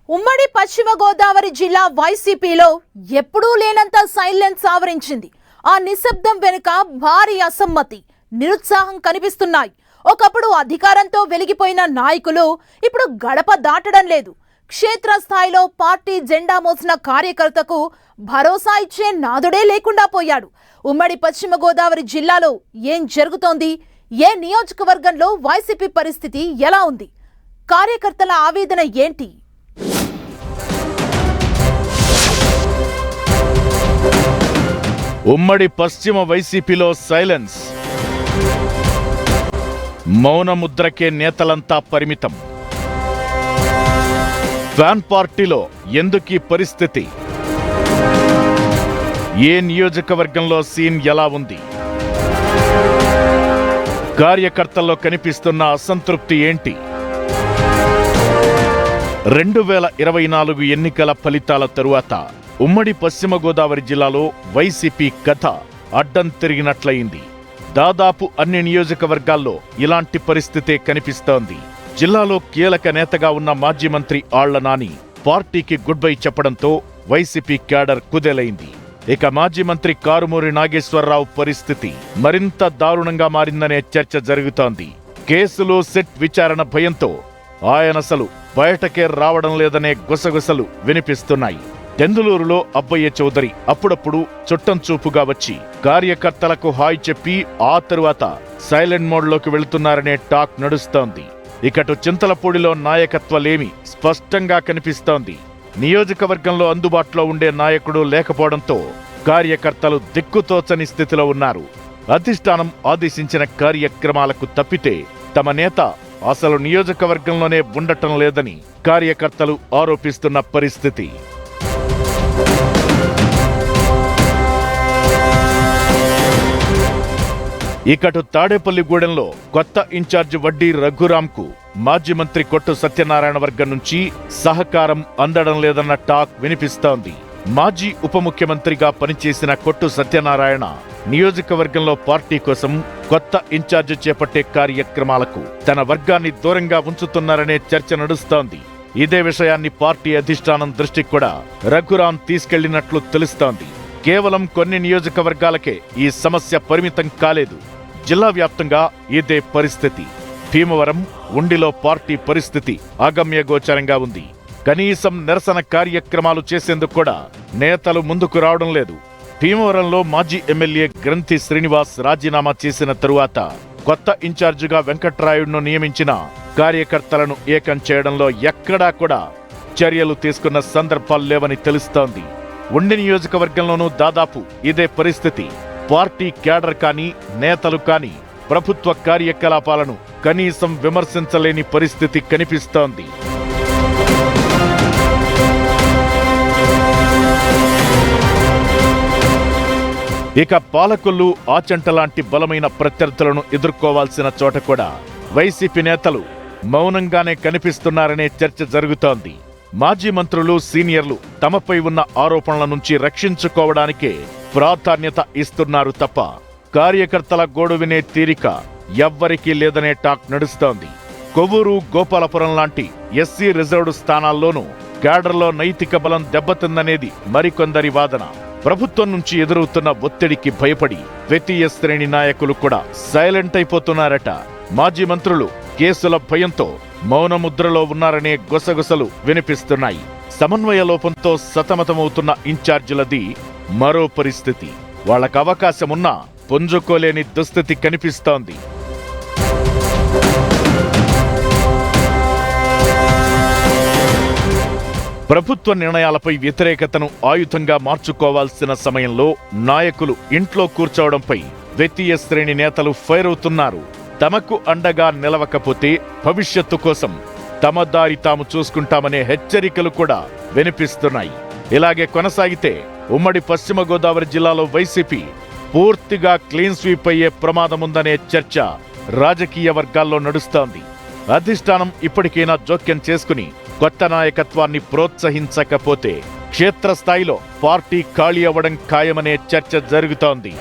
ఉమ్మడి పశ్చిమ గోదావరి జిల్లా వైసీపీలో ఎప్పుడూ లేనంత సైలెన్స్ ఆవరించింది. ఆ నిశ్శబ్దం వెనుక భారీ అసమ్మతి, నిరుత్సాహం కనిపిస్తున్నాయి. ఒకప్పుడు అధికారంతో వెలిగిపోయిన నాయకులు ఇప్పుడు గడప దాటడం లేదు. క్షేత్రస్థాయిలో పార్టీ జెండా మోసిన కార్యకర్తకు భరోసా ఇచ్చే నాదుడే లేకుండా పోయాడు. ఉమ్మడి పశ్చిమ గోదావరి జిల్లాలో ఏం జరుగుతోంది? ఏ నియోజకవర్గంలో వైసీపీ పరిస్థితి ఎలా ఉంది? కార్యకర్తల ఆవేదన ఏంటి? ఉమ్మడి పశ్చిమ వైసీపీలో సైలెన్స్, మౌనముద్రకే నేతలంతా పరిమితం. ఫ్యాన్ పార్టీలో ఎందుకీ పరిస్థితి? ఏ నియోజకవర్గంలో సీన్ ఎలా ఉంది? కార్యకర్తల్లో కనిపిస్తున్న అసంతృప్తి ఏంటి? 2024 ఎన్నికల ఫలితాల తరువాత ఉమ్మడి పశ్చిమ గోదావరి జిల్లాలో వైసీపీ కథ అడ్డం తిరిగినట్లయింది. దాదాపు అన్ని నియోజకవర్గాల్లో ఇలాంటి పరిస్థితే కనిపిస్తోంది. జిల్లాలో కీలక నేతగా ఉన్న మాజీ మంత్రి ఆళ్ల నాని పార్టీకి గుడ్ బై చెప్పడంతో వైసీపీ క్యాడర్ కుదేలైంది. ఇక మాజీ మంత్రి కారుమూరి నాగేశ్వరరావు పరిస్థితి మరింత దారుణంగా మారిందనే చర్చ జరుగుతోంది. కేసులు సెట్ విచారణ భయంతో ఆయనసలు బయటకే రావడం లేదనే గుసగుసలు వినిపిస్తున్నాయి. దెందులూరులో అబ్బయ్య చౌదరి అప్పుడప్పుడు చుట్టం చూపుగా వచ్చి కార్యకర్తలకు హాయ్ చెప్పి ఆ తరువాత సైలెంట్ మోడ్లోకి వెళుతున్నారనే టాక్ నడుస్తోంది. ఇకటు చింతలపూడిలో నాయకత్వలేమి స్పష్టంగా కనిపిస్తోంది. నియోజకవర్గంలో అందుబాటులో ఉండే నాయకుడు లేకపోవడంతో కార్యకర్తలు దిక్కుతోచని స్థితిలో ఉన్నారు. అధిష్టానం ఆదేశించిన కార్యక్రమాలకు తప్పితే తమ నేత అసలు నియోజకవర్గంలోనే ఉండటం లేదని కార్యకర్తలు ఆరోపిస్తున్న పరిస్థితి. ఇకటు తాడేపల్లిగూడెంలో కొత్త ఇన్ఛార్జి వడ్డీ రఘురాంకు మాజీ మంత్రి కొట్టు సత్యనారాయణ వర్గం నుంచి సహకారం అందడం లేదన్న టాక్ వినిపిస్తోంది. మాజీ ఉప ముఖ్యమంత్రిగా పనిచేసిన కొట్టు సత్యనారాయణ నియోజకవర్గంలో పార్టీ కోసం కొత్త ఇన్ఛార్జి చేపట్టే కార్యక్రమాలకు తన వర్గాన్ని దూరంగా ఉంచుతున్నారనే చర్చ నడుస్తోంది. ఇదే విషయాన్ని పార్టీ అధిష్టానం దృష్టికి కూడా రఘురాం తీసుకెళ్లినట్లు తెలుస్తోంది. కేవలం కొన్ని నియోజకవర్గాలకే ఈ సమస్య పరిమితం కాలేదు. జిల్లా వ్యాప్తంగా ఇదే పరిస్థితి. భీమవరం, ఉండిలో పార్టీ పరిస్థితి అగమ్యగోచరంగా ఉంది. కనీసం నిరసన కార్యక్రమాలు చేసేందుకు కూడా నేతలు ముందుకు రావడం లేదు. భీమవరంలో మాజీ ఎమ్మెల్యే గ్రంథి శ్రీనివాస్ రాజీనామా చేసిన తరువాత కొత్త ఇన్ఛార్జిగా వెంకట్రాయుడును నియమించిన కార్యకర్తలను ఏకం చేయడంలో ఎక్కడా కూడా చర్యలు తీసుకున్న సందర్భాలు లేవని తెలుస్తోంది. ఉండి నియోజకవర్గంలోనూ దాదాపు ఇదే పరిస్థితి. పార్టీ క్యాడర్ కానీ నేతలు కానీ ప్రభుత్వ కార్యకలాపాలను కనీసం విమర్శించలేని పరిస్థితి కనిపిస్తోంది. ఇక పాలకొల్లు, ఆచంట లాంటి బలమైన ప్రత్యర్థులను ఎదుర్కోవాల్సిన చోట కూడా వైసీపీ నేతలు మౌనంగానే కనిపిస్తున్నారనే చర్చ జరుగుతోంది. మాజీ మంత్రులు, సీనియర్లు తమపై ఉన్న ఆరోపణల నుంచి రక్షించుకోవడానికే ప్రాధాన్యత ఇస్తున్నారు తప్ప కార్యకర్తల గోడు వినే తీరిక ఎవ్వరికీ లేదనే టాక్ నడుస్తోంది. కొవ్వూరు, గోపాలపురం లాంటి ఎస్సీ రిజర్వ్డ్ స్థానాల్లోనూ క్యాడర్లో నైతిక బలం దెబ్బతిందనేది మరికొందరి వాదన. ప్రభుత్వం నుంచి ఎదురవుతున్న ఒత్తిడికి భయపడి ద్వితీయ శ్రేణి నాయకులు కూడా సైలెంట్ అయిపోతున్నారట. మాజీ మంత్రులు కేసుల భయంతో మౌనముద్రలో ఉన్నారనే గుసగుసలు వినిపిస్తున్నాయి. సమన్వయ లోపంతో సతమతమవుతున్న ఇన్ఛార్జీలది మరో పరిస్థితి. వాళ్లకు అవకాశమున్నా పుంజుకోలేని దుస్థితి కనిపిస్తోంది. ప్రభుత్వ నిర్ణయాలపై వ్యతిరేకతను ఆయుధంగా మార్చుకోవాల్సిన సమయంలో నాయకులు ఇంట్లో కూర్చోవడంపై ద్వితీయ శ్రేణి నేతలు ఫైర్ అవుతున్నారు. తమకు అండగా నిలవకపోతే భవిష్యత్తు కోసం తమ దారి తాము చూసుకుంటామనే హెచ్చరికలు కూడా వినిపిస్తున్నాయి. ఇలాగే కొనసాగితే ఉమ్మడి పశ్చిమ గోదావరి జిల్లాలో వైసీపీ పూర్తిగా క్లీన్ స్వీప్ అయ్యే ప్రమాదముందనే చర్చ రాజకీయ వర్గాల్లో నడుస్తోంది. అధిష్టానం ఇప్పటికైనా జోక్యం చేసుకుని కొత్త నాయకత్వాన్ని ప్రోత్సహించకపోతే క్షేత్రస్థాయిలో పార్టీ ఖాళీ అవ్వడం ఖాయమనే చర్చ జరుగుతోంది.